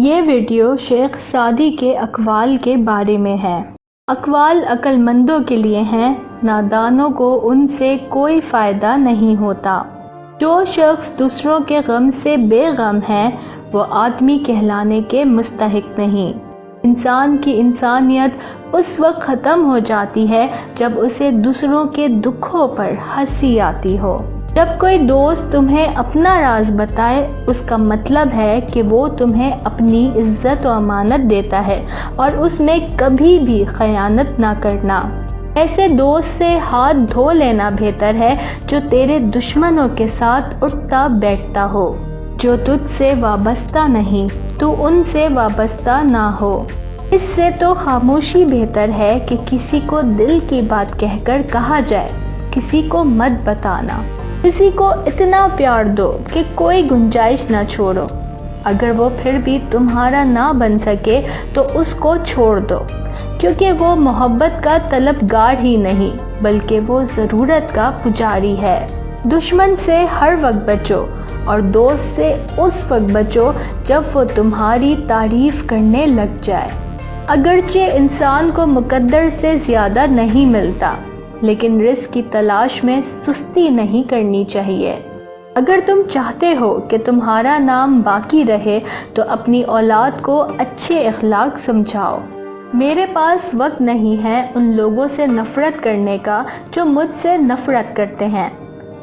یہ ویڈیو شیخ سعدی کے اقوال کے بارے میں ہے۔ اقوال عقل مندوں کے لیے ہیں، نادانوں کو ان سے کوئی فائدہ نہیں ہوتا۔ جو شخص دوسروں کے غم سے بے غم ہے وہ آدمی کہلانے کے مستحق نہیں۔ انسان کی انسانیت اس وقت ختم ہو جاتی ہے جب اسے دوسروں کے دکھوں پر ہنسی آتی ہو۔ جب کوئی دوست تمہیں اپنا راز بتائے اس کا مطلب ہے کہ وہ تمہیں اپنی عزت و امانت دیتا ہے اور اس میں کبھی بھی خیانت نہ کرنا۔ ایسے دوست سے ہاتھ دھو لینا بہتر ہے جو تیرے دشمنوں کے ساتھ اٹھتا بیٹھتا ہو۔ جو تجھ سے وابستہ نہیں تو ان سے وابستہ نہ ہو۔ اس سے تو خاموشی بہتر ہے کہ کسی کو دل کی بات کہہ کر کہا جائے، کسی کو مت بتانا۔ کسی کو اتنا پیار دو کہ کوئی گنجائش نہ چھوڑو۔ اگر وہ پھر بھی تمہارا نہ بن سکے تو اس کو چھوڑ دو، کیونکہ وہ محبت کا طلبگار ہی نہیں بلکہ وہ ضرورت کا پجاری ہے۔ دشمن سے ہر وقت بچو اور دوست سے اس وقت بچو جب وہ تمہاری تعریف کرنے لگ جائے۔ اگرچہ انسان کو مقدر سے زیادہ نہیں ملتا، لیکن رزق کی تلاش میں سستی نہیں کرنی چاہیے۔ اگر تم چاہتے ہو کہ تمہارا نام باقی رہے تو اپنی اولاد کو اچھے اخلاق سمجھاؤ۔ میرے پاس وقت نہیں ہے ان لوگوں سے نفرت کرنے کا جو مجھ سے نفرت کرتے ہیں۔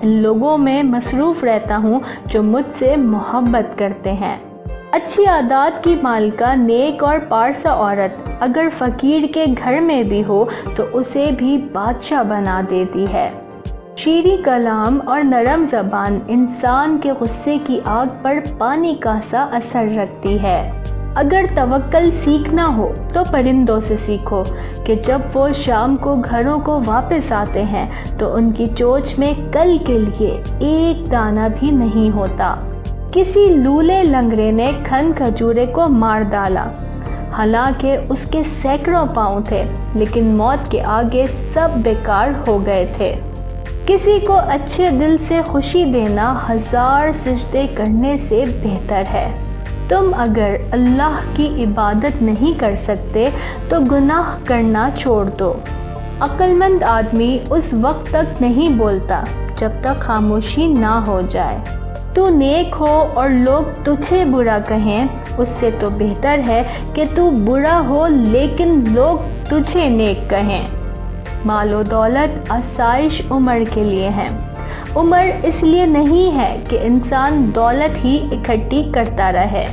ان لوگوں میں مصروف رہتا ہوں جو مجھ سے محبت کرتے ہیں۔ اچھی عادات کی مالکہ نیک اور پارسا عورت اگر فقیر کے گھر میں بھی ہو تو اسے بھی بادشاہ بنا دیتی ہے۔ شیریں کلام اور نرم زبان انسان کے غصے کی آگ پر پانی کا سا اثر رکھتی ہے۔ اگر توکل سیکھنا ہو تو پرندوں سے سیکھو کہ جب وہ شام کو گھروں کو واپس آتے ہیں تو ان کی چونچ میں کل کے لیے ایک دانہ بھی نہیں ہوتا۔ کسی لولے لنگڑے نے کھن کھجورے کو مار ڈالا، حالانکہ اس کے سینکڑوں پاؤں تھے، لیکن موت کے آگے سب بیکار ہو گئے تھے۔ کسی کو اچھے دل سے خوشی دینا 1000 سجدے کرنے سے بہتر ہے۔ تم اگر اللہ کی عبادت نہیں کر سکتے تو گناہ کرنا چھوڑ دو۔ عقل مند آدمی اس وقت تک نہیں بولتا جب تک خاموشی نہ ہو جائے۔ تو نیک ہو اور لوگ تجھے برا کہیں، اس سے تو بہتر ہے کہ تو برا ہو لیکن لوگ تجھے نیک کہیں۔ مال و دولت آسائش عمر کے لیے ہے۔ عمر اس لیے نہیں ہے کہ انسان دولت ہی اکٹھی کرتا رہے۔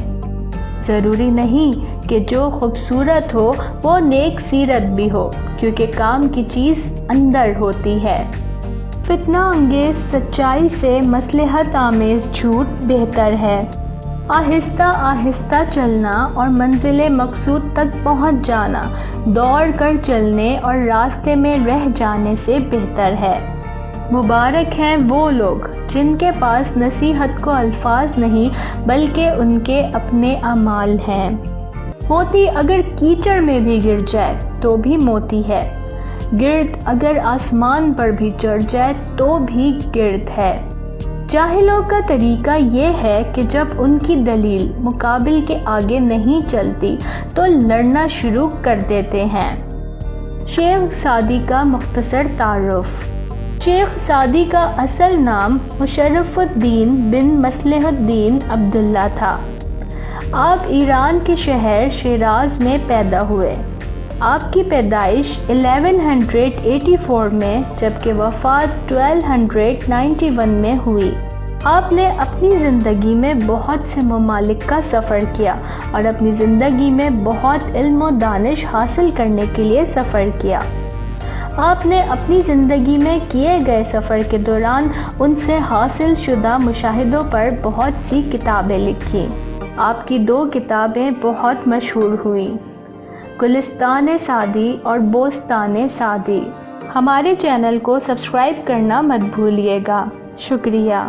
ضروری نہیں کہ جو خوبصورت ہو وہ نیک سیرت بھی ہو، کیونکہ کام کی چیز اندر ہوتی ہے۔ فتنہ انگیز سچائی سے مصلحت آمیز جھوٹ بہتر ہے۔ آہستہ آہستہ چلنا اور منزل مقصود تک پہنچ جانا دوڑ کر چلنے اور راستے میں رہ جانے سے بہتر ہے۔ مبارک ہیں وہ لوگ جن کے پاس نصیحت کو الفاظ نہیں بلکہ ان کے اپنے اعمال ہیں۔ موتی اگر کیچڑ میں بھی گر جائے تو بھی موتی ہے، گرد اگر آسمان پر بھی چڑھ جائے تو بھی گرد ہے۔ جاہلوں کا طریقہ یہ ہے کہ جب ان کی دلیل مقابل کے آگے نہیں چلتی تو لڑنا شروع کر دیتے ہیں۔ شیخ سعدی کا مختصر تعارف۔ شیخ سعدی کا اصل نام مشرف الدین بن مصلح الدین عبداللہ تھا۔ آپ ایران کے شہر شیراز میں پیدا ہوئے۔ آپ کی پیدائش 1184 میں جبکہ وفات 1291 میں ہوئی۔ آپ نے اپنی زندگی میں بہت سے ممالک کا سفر کیا اور اپنی زندگی میں بہت علم و دانش حاصل کرنے کے لیے سفر کیا۔ آپ نے اپنی زندگی میں کیے گئے سفر کے دوران ان سے حاصل شدہ مشاہدوں پر بہت سی کتابیں لکھیں۔ آپ کی 2 کتابیں بہت مشہور ہوئیں، گلستان سعدی اور بوستان سعدی۔ ہمارے چینل کو سبسکرائب کرنا مت بھولیے گا۔ شکریہ۔